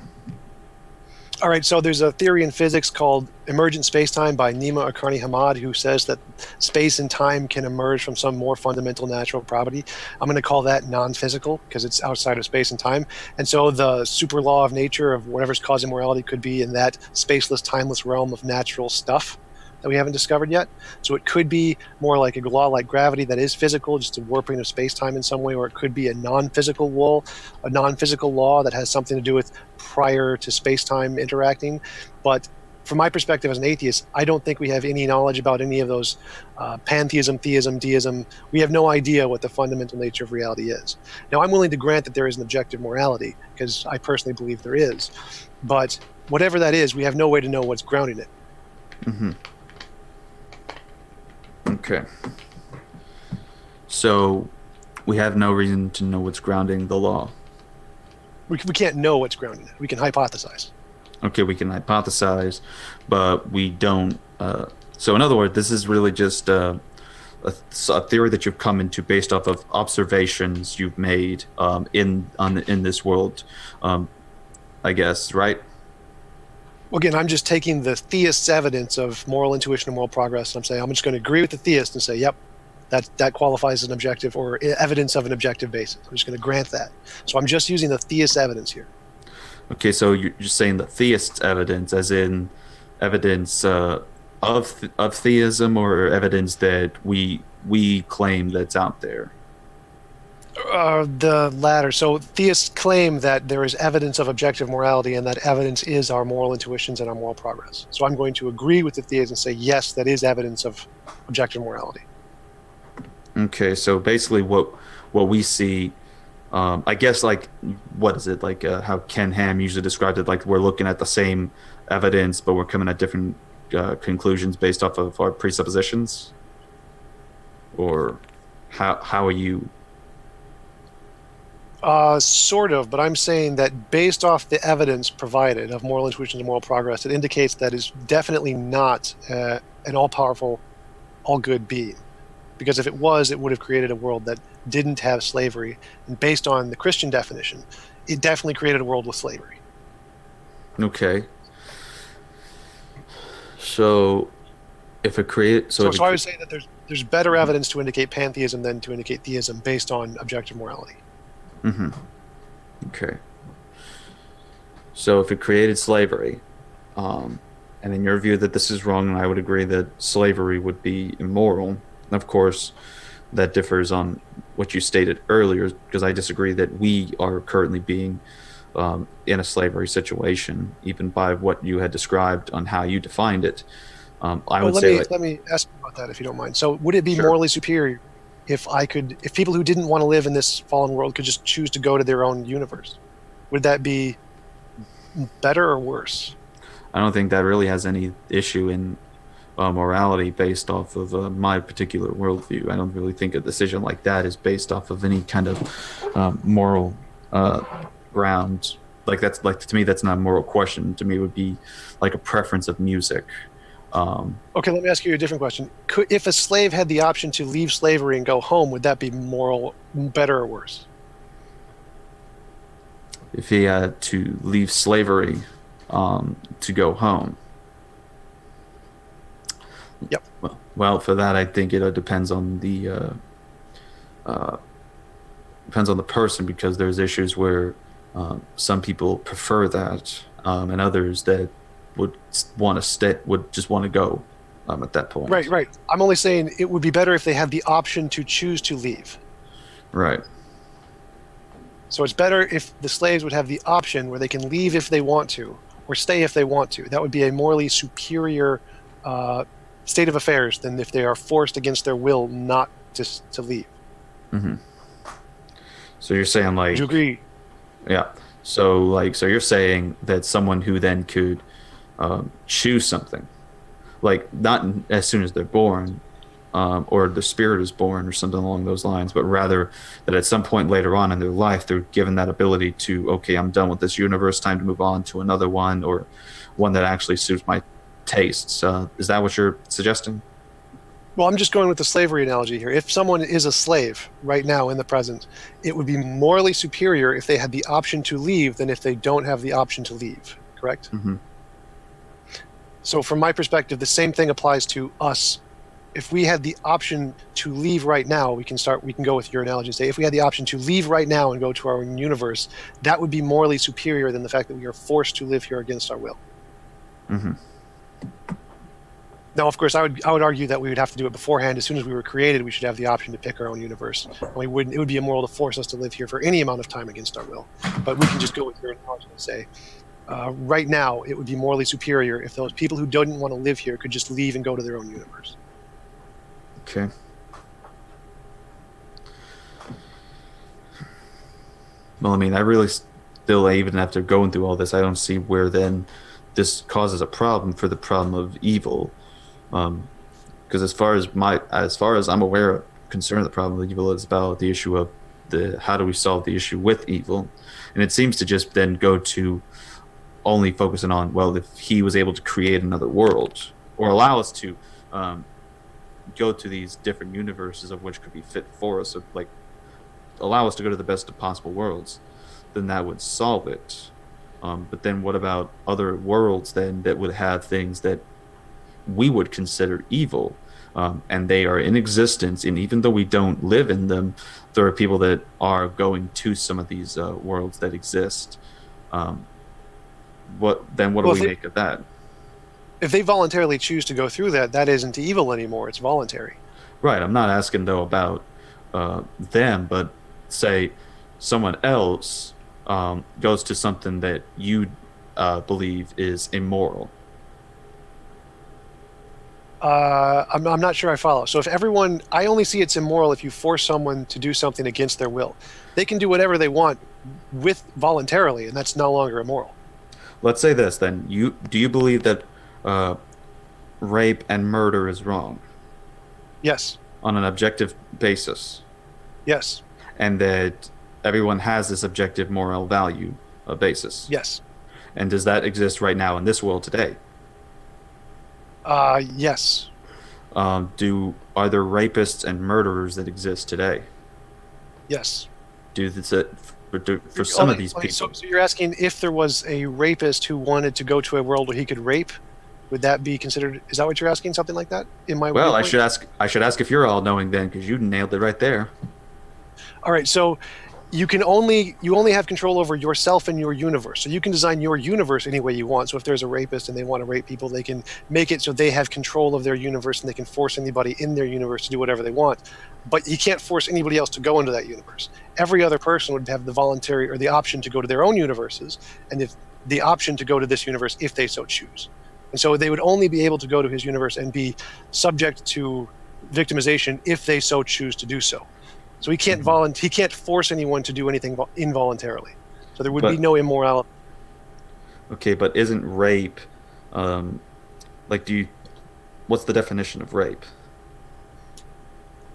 All right, so there's a theory in physics called emergent spacetime by Nima Akarni-Hammad, who says that space and time can emerge from some more fundamental natural property. I'm going to call that non-physical because it's outside of space and time. And so the super law of nature of whatever's causing morality could be in that spaceless, timeless realm of natural stuff that we haven't discovered yet. So it could be more like a law like gravity that is physical, just a warping of space-time in some way, or it could be a non-physical law that has something to do with prior to space-time interacting. But from my perspective as an atheist, I don't think we have any knowledge about any of those pantheism, theism, deism. We have no idea what the fundamental nature of reality is. Now, I'm willing to grant that there is an objective morality, because I personally believe there is. But whatever that is, we have no way to know what's grounding it. Mm-hmm. Okay. So we have no reason to know what's grounding the law. We can't know what's grounding it. We can hypothesize. Okay, we can hypothesize, but we don't. So in other words, this is really just a theory that you've come into based off of observations you've made in this world, I guess, right? Well, again, I'm just taking the theist's evidence of moral intuition and moral progress, and I'm saying I'm just going to agree with the theist and say, yep, that qualifies as an objective or evidence of an objective basis. I'm just going to grant that. So I'm just using the theist's evidence here. Okay, so you're saying the theist's evidence, as in evidence of theism, or evidence that we claim that's out there? The latter. So theists claim that there is evidence of objective morality, and that evidence is our moral intuitions and our moral progress. So I'm going to agree with the theist and say, yes, that is evidence of objective morality. Okay, so basically what we see, I guess, like, what is it, like how Ken Ham usually described it, like we're looking at the same evidence, but we're coming at different conclusions based off of our presuppositions? Or how are you... Sort of, but I'm saying that based off the evidence provided of moral intuitions and moral progress, it indicates that is definitely not an all-powerful, all-good being. Because if it was, it would have created a world that didn't have slavery. And based on the Christian definition, it definitely created a world with slavery. Okay. So if it created... So I would say that there's better evidence to indicate pantheism than to indicate theism based on objective morality. Mm-hmm. Okay. So if it created slavery, and in your view that this is wrong, and I would agree that slavery would be immoral, and of course that differs on what you stated earlier, because I disagree that we are currently being in a slavery situation, even by what you had described on how you defined it. Let me ask you about that if you don't mind. So would it be Sure. morally superior if people who didn't want to live in this fallen world could just choose to go to their own universe? Would that be better or worse? I don't think that really has any issue in morality based off of my particular worldview. I don't really think a decision like that is based off of any kind of moral ground. Like, that's, like, to me, that's not a moral question. To me, it would be like a preference of music. Okay, let me ask you a different question. If a slave had the option to leave slavery and go home, would that be moral better or worse? If he had to leave slavery to go home. Yep. Well, for that, I think it depends on the person, because there's issues where some people prefer that, and others that would just want to go at that point. Right. I'm only saying it would be better if they had the option to choose to leave. Right. So it's better if the slaves would have the option where they can leave if they want to, or stay if they want to. That would be a morally superior state of affairs than if they are forced against their will not to leave. Mm-hmm. So you're saying, like... Would you agree? Yeah. So you're saying that someone who then could choose something, like, not as soon as they're born, or the spirit is born or something along those lines, but rather that at some point later on in their life, they're given that ability to, okay, I'm done with this universe, time to move on to another one, or one that actually suits my tastes. Is that what you're suggesting? Well, I'm just going with the slavery analogy here. If someone is a slave right now in the present, it would be morally superior if they had the option to leave than if they don't have the option to leave. Correct? Mm-hmm. So from my perspective, the same thing applies to us. If we had the option to leave right now, we can go with your analogy and say, if we had the option to leave right now and go to our own universe, that would be morally superior than the fact that we are forced to live here against our will. Mm-hmm. Now, of course, I would argue that we would have to do it beforehand. As soon as we were created, we should have the option to pick our own universe. And it would be immoral to force us to live here for any amount of time against our will. But we can just go with your analogy and say, right now, it would be morally superior if those people who didn't want to live here could just leave and go to their own universe. Okay. Well, I mean, I really still, even after going through all this, I don't see where then this causes a problem for the problem of evil. Because as far as I'm aware, concerned, the problem of evil is about the issue of how do we solve the issue with evil, and it seems to just then go to only focusing on, well, if he was able to create another world or allow us to go to these different universes of which could be fit for us, or like allow us to go to the best of possible worlds, then that would solve it. But then what about other worlds then that would have things that we would consider evil, and they are in existence, and even though we don't live in them, there are people that are going to some of these worlds that exist. What do we make of that? If they voluntarily choose to go through that, that isn't evil anymore. It's voluntary. Right. I'm not asking though about them, but say someone else goes to something that you believe is immoral. I'm not sure I follow. So I only see it's immoral if you force someone to do something against their will. They can do whatever they want voluntarily, and that's no longer immoral. Let's say this then. Do you believe that rape and murder is wrong? Yes. On an objective basis? Yes. And that everyone has this objective moral value basis? Yes. And does that exist right now in this world today? Yes. Are there rapists and murderers that exist today? Yes. For some of these people. So you're asking if there was a rapist who wanted to go to a world where he could rape, would that be considered? Is that what you're asking? Something like that? Well, I should ask if you're all knowing then, because you nailed it right there. All right. So you only have control over yourself and your universe. So you can design your universe any way you want. So if there's a rapist and they want to rape people, they can make it so they have control of their universe and they can force anybody in their universe to do whatever they want. But you can't force anybody else to go into that universe. Every other person would have the voluntary or the option to go to their own universes, and if the option to go to this universe if they so choose. And so they would only be able to go to his universe and be subject to victimization if they so choose to do so. So he can't he can't force anyone to do anything involuntarily. So there would be no immorality. Okay, but isn't rape what's the definition of rape?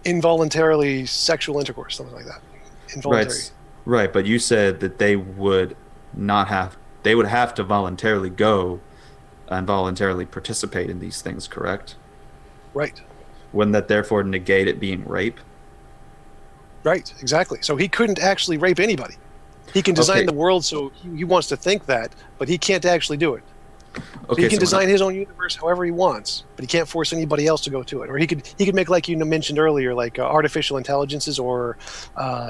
Involuntarily sexual intercourse, something like that. Involuntary. Right, but you said that they would have to voluntarily go and voluntarily participate in these things, correct? Right. Wouldn't that therefore negate it being rape? Right, exactly. So he couldn't actually rape anybody. He can design the world so he wants to think that, but he can't actually do it. Okay, he can design his own universe however he wants, but he can't force anybody else to go to it. Or he could make, like you mentioned earlier, like artificial intelligences or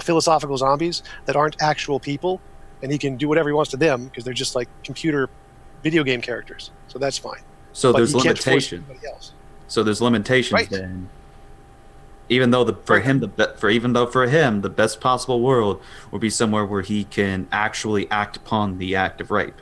philosophical zombies that aren't actual people, and he can do whatever he wants to them because they're just like computer video game characters. So that's fine. So but there's limitations. So there's limitations right. Then. Even though for him the best possible world would be somewhere where he can actually act upon the act of rape.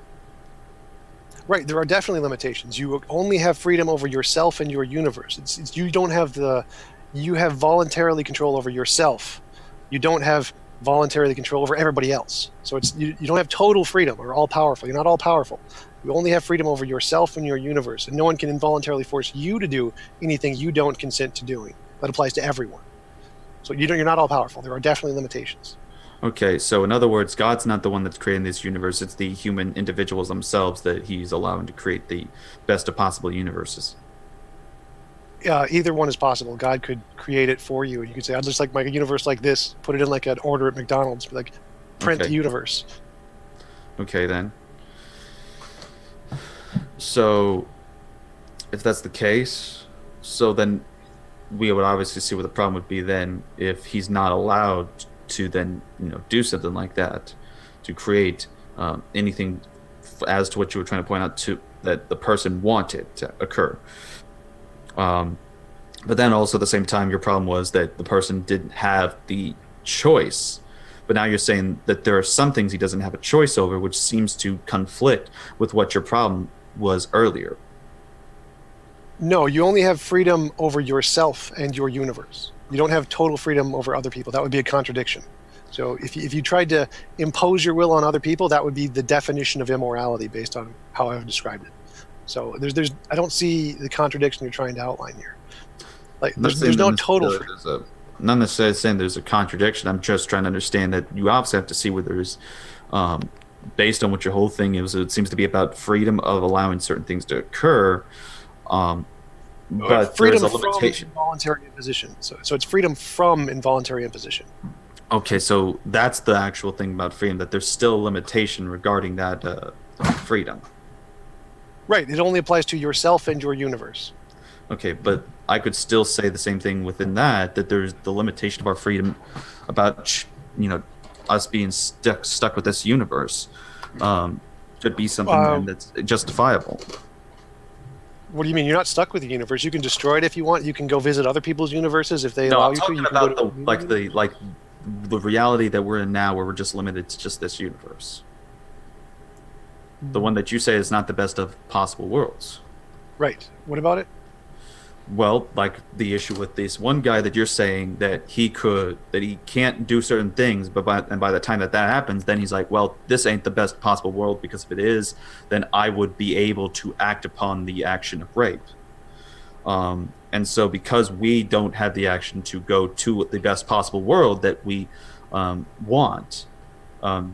Right, there are definitely limitations. You only have freedom over yourself and your universe. You have voluntarily control over yourself. You don't have voluntarily control over everybody else. So you don't have total freedom or all powerful. You're not all powerful. You only have freedom over yourself and your universe, and no one can involuntarily force you to do anything you don't consent to doing. That applies to everyone. So you're not all powerful. There are definitely limitations. Okay, so in other words, God's not the one that's creating this universe. It's the human individuals themselves that he's allowing to create the best of possible universes. Either one is possible. God could create it for you, and you could say, "I'd just like my universe like this." Put it in like an order at McDonald's, be like, "Print the Okay. universe." Okay, then. So if that's the case, so then we would obviously see what the problem would be then if he's not allowed to then, do something like that, to create anything as to what you were trying to point out to that the person wanted to occur. Um, but then also at the same time, your problem was that the person didn't have the choice. But now you're saying that there are some things he doesn't have a choice over, which seems to conflict with what your problem was earlier. No, you only have freedom over yourself and your universe. You don't have total freedom over other people. That would be a contradiction. So if you tried to impose your will on other people, that would be the definition of immorality based on how I've described it. So I don't see the contradiction you're trying to outline here. Like I'm not there's saying no that total necessarily freedom. not necessarily saying there's a contradiction. I'm just trying to understand that you obviously have to see where there's, um, based on what your whole thing is, it seems to be about freedom of allowing certain things to occur. Um, but there is Freedom a from limitation. involuntary imposition. So it's freedom from involuntary imposition. Okay, so that's the actual thing about freedom, that there's still a limitation regarding that freedom. Right. It only applies to yourself and your universe. Okay, but I could still say the same thing within that there's the limitation of our freedom about, us being stuck with this universe. Could be something Uh, then that's justifiable. what do you mean? You're not stuck with the universe. You can destroy it if you want. You can go visit other people's universes if they No, allow I'm you to. talking You can go about to the the reality that we're in now, where we're just limited to just this universe. The one that you say is not the best of possible worlds. Right. What about it? Well, like the issue with this one guy that you're saying that he can't do certain things, but by the time that happens, then he's like, well, this ain't the best possible world, because if it is, then I would be able to act upon the action of rape. And so because we don't have the action to go to the best possible world that we want,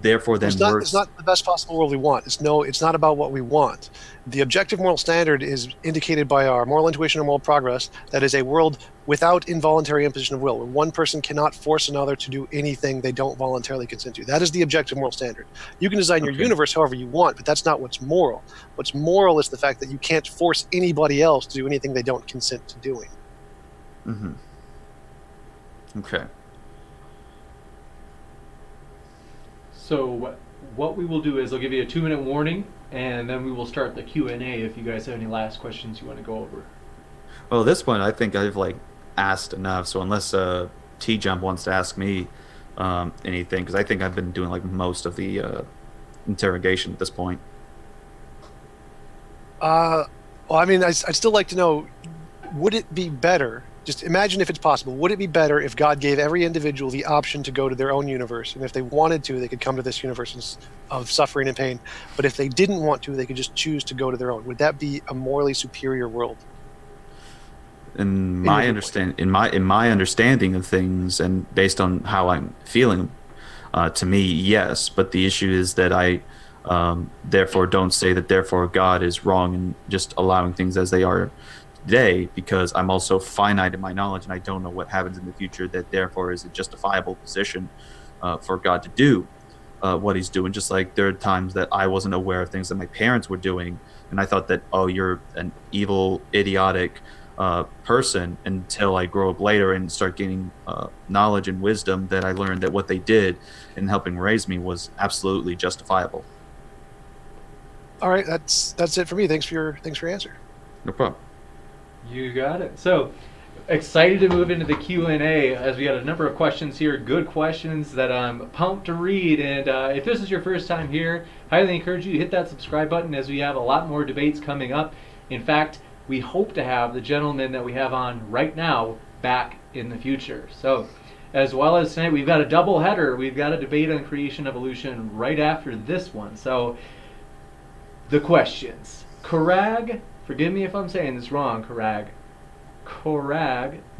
therefore then It's not the best possible world we want. It's not about what we want. The objective moral standard is indicated by our moral intuition or moral progress. That is a world without involuntary imposition of will, where one person cannot force another to do anything they don't voluntarily consent to. That is the objective moral standard. You can design your Okay. universe however you want, but that's not what's moral. What's moral is the fact that you can't force anybody else to do anything they don't consent to doing. Hmm. Okay. So what we will do is I'll give you a 2-minute warning, and then we will start the Q&A if you guys have any last questions you want to go over. Well, at this point, I think I've asked enough. So unless T Jump wants to ask me anything, because I think I've been doing most of the interrogation at this point. Well, I mean, I'd still like to know, would it be better, just imagine if it's possible, would it be better if God gave every individual the option to go to their own universe? And if they wanted to, they could come to this universe of suffering and pain. But if they didn't want to, they could just choose to go to their own. Would that be a morally superior world? In In my your understand in my understanding of things, and based on how I'm feeling, to me, yes. But the issue is that I therefore don't say that therefore God is wrong in just allowing things as they are today, because I'm also finite in my knowledge and I don't know what happens in the future, that therefore is a justifiable position for God to do what he's doing. Just like there are times that I wasn't aware of things that my parents were doing, and I thought that, oh, you're an evil, idiotic person, until I grow up later and start gaining knowledge and wisdom, that I learned that what they did in helping raise me was absolutely justifiable. All right, that's it for me. Thanks for your answer. No problem. You got it. So excited to move into the Q&A, as we got a number of questions here, good questions that I'm pumped to read. And if this is your first time here, highly encourage you to hit that subscribe button, as we have a lot more debates coming up. In fact, we hope to have the gentleman that we have on right now back in the future. So as well as tonight, we've got a double header. We've got a debate on creation evolution right after this one. So the questions. Karag, forgive me if I'm saying this wrong, Karag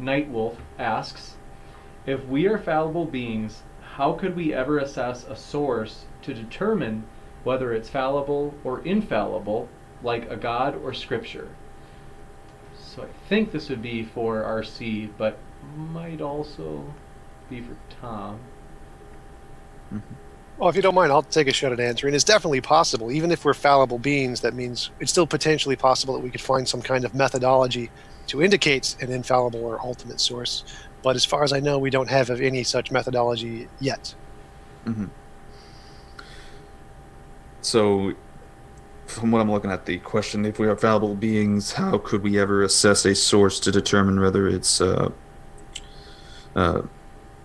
Nightwolf asks, if we are fallible beings, how could we ever assess a source to determine whether it's fallible or infallible, like a God or Scripture? So I think this would be for RC, but might also be for Tom. Mm-hmm. Well, if you don't mind, I'll take a shot at answering. It's definitely possible. Even if we're fallible beings, that means it's still potentially possible that we could find some kind of methodology to indicate an infallible or ultimate source. But as far as I know, we don't have any such methodology yet. Mm-hmm. So, from what I'm looking at, the question, if we are fallible beings, how could we ever assess a source to determine whether it's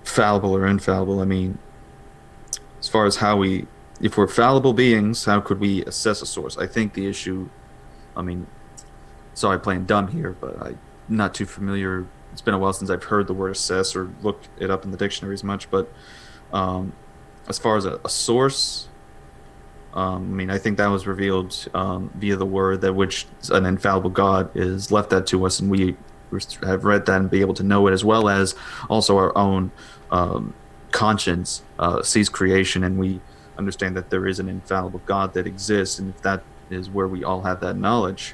fallible or infallible? I mean, as far as if we're fallible beings, how could we assess a source? I think the issue, I mean, sorry, playing dumb here, but I'm not too familiar. It's been a while since I've heard the word assess or looked it up in the dictionaries much, but as far as a source, I mean, I think that was revealed via the word that which an infallible God is left that to us, and we have read that and be able to know it, as well as also our own conscience sees creation, and we understand that there is an infallible God that exists, and if that is where we all have that knowledge,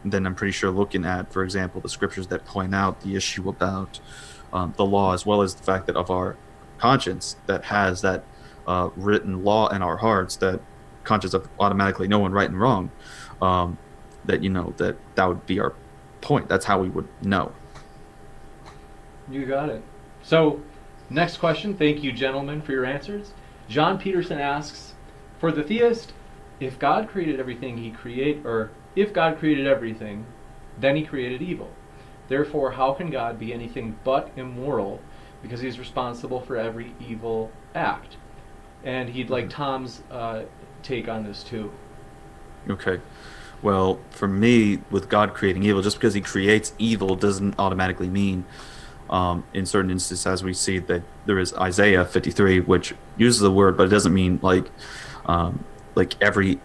then I'm pretty sure looking at, for example, the scriptures that point out the issue about the law, as well as the fact that of our conscience that has that written law in our hearts, that conscience of automatically knowing right and wrong, that would be our point. That's how we would know. You got it. So, next question. Thank you, gentlemen, for your answers. John Peterson asks, for the theist, if God created everything, if God created everything, then he created evil. Therefore, how can God be anything but immoral, because he's responsible for every evil act? And he'd like Tom's take on this too. Okay. Well, for me, with God creating evil, just because he creates evil doesn't automatically mean, in certain instances, as we see that there is Isaiah 53, which uses the word, but it doesn't mean like every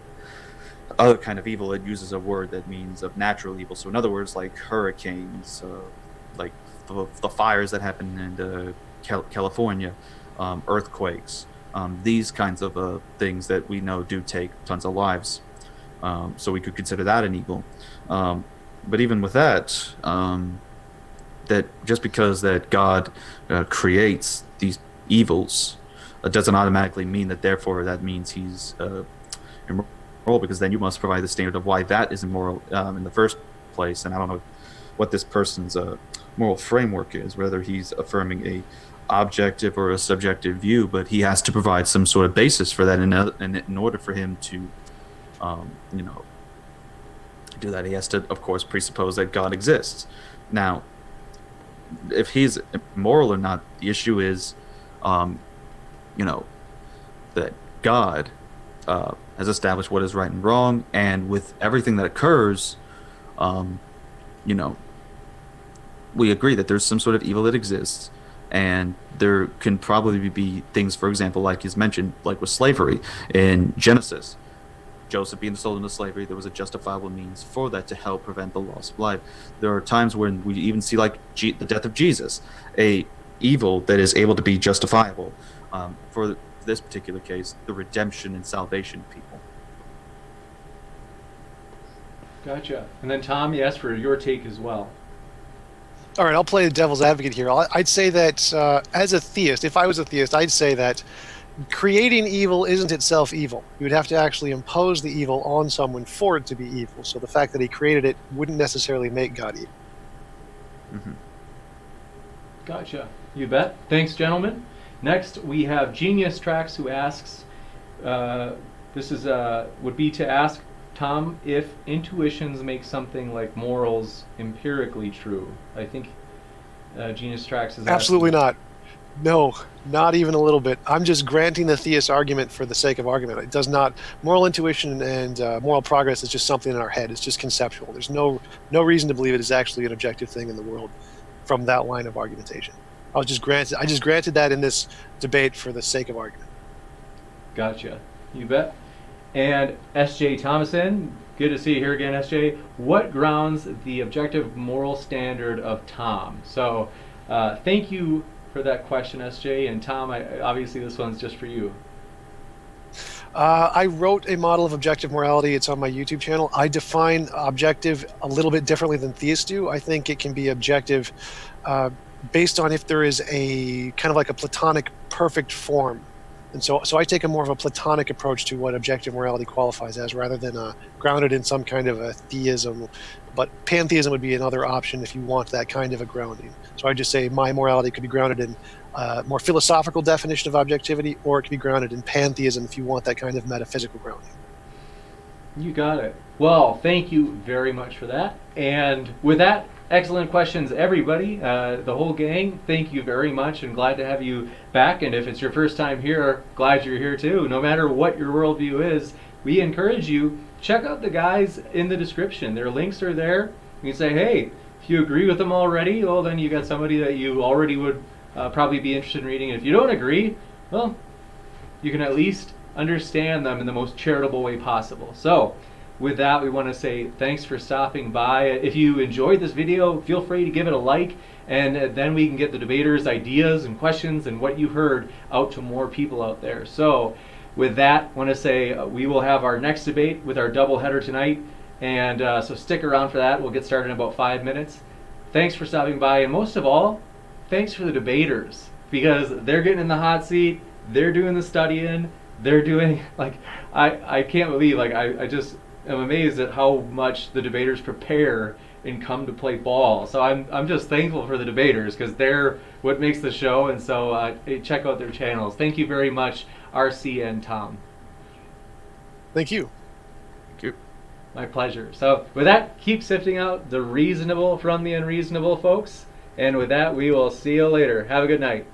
other kind of evil. It uses a word that means of natural evil. So in other words, like hurricanes, like the fires that happen in California, earthquakes, these kinds of things that we know do take tons of lives. So we could consider that an evil. But even with that, that just because that God creates these evils doesn't automatically mean that therefore that means he's immoral, because then you must provide the standard of why that is immoral in the first place. And I don't know what this person's moral framework is, whether he's affirming a objective or a subjective view, but he has to provide some sort of basis for that in order for him to do that. He has to, of course, presuppose that God exists. Now, if he's immoral or not, the issue is that God has established what is right and wrong, and with everything that occurs, we agree that there's some sort of evil that exists, and there can probably be things, for example, like he's mentioned, like with slavery in Genesis. Joseph being sold into slavery, there was a justifiable means for that to help prevent the loss of life. There are times when we even see, like the death of Jesus, a evil that is able to be justifiable. For this particular case, the redemption and salvation of people. Gotcha. And then Tom, yes, for your take as well. All right, I'll play the devil's advocate here. I'd say that as a theist, if I was a theist, I'd say that creating evil isn't itself evil. You would have to actually impose the evil on someone for it to be evil. So the fact that he created it wouldn't necessarily make God evil. Mm-hmm. Gotcha. You bet. Thanks, gentlemen. Next, we have Genius Tracks, who asks, this is would be to ask Tom if intuitions make something like morals empirically true. I think Genius Tracks is Absolutely asking. not. No, not even a little bit. I'm just granting the theist argument for the sake of argument. It does not. Moral intuition and moral progress is just something in our head. It's just conceptual. There's no reason to believe it is actually an objective thing in the world from that line of argumentation. I just granted that in this debate for the sake of argument. Gotcha. You bet. And S.J. Thomason, good to see you here again, S.J. What grounds the objective moral standard of Tom? So thank you for that question, SJ. And Tom, obviously this one's just for you. I wrote a model of objective morality. It's on my YouTube channel. I define objective a little bit differently than theists do. I think it can be objective based on if there is a kind of like a Platonic perfect form. And so I take a more of a Platonic approach to what objective morality qualifies as, rather than grounded in some kind of a theism. But pantheism would be another option if you want that kind of a grounding. So I just say my morality could be grounded in more philosophical definition of objectivity, or it can be grounded in pantheism if you want that kind of metaphysical grounding. You got it. Well, thank you very much for that. And with that, excellent questions, everybody. The whole gang, thank you very much, and glad to have you back. And if it's your first time here, glad you're here too. No matter what your worldview is, we encourage you, check out the guys in the description. Their links are there. You can say, hey, if you agree with them already, well, then you got somebody that you already would probably be interested in reading. And if you don't agree, well, you can at least understand them in the most charitable way possible. So with that, we want to say thanks for stopping by. If you enjoyed this video, feel free to give it a like, and then we can get the debaters' ideas and questions and what you heard out to more people out there. So with that, I want to say we will have our next debate with our doubleheader tonight, and so stick around for that. We'll get started in about 5 minutes. Thanks for stopping by, and most of all, thanks for the debaters, because they're getting in the hot seat, they're doing the studying, they're doing, like, I can't believe, like, I just am amazed at how much the debaters prepare and come to play ball. So I'm just thankful for the debaters, because they're what makes the show. And so check out their channels. Thank you very much, RC and Tom. Thank you. Thank you. My pleasure. So with that, keep sifting out the reasonable from the unreasonable, folks. And with that, we will see you later. Have a good night.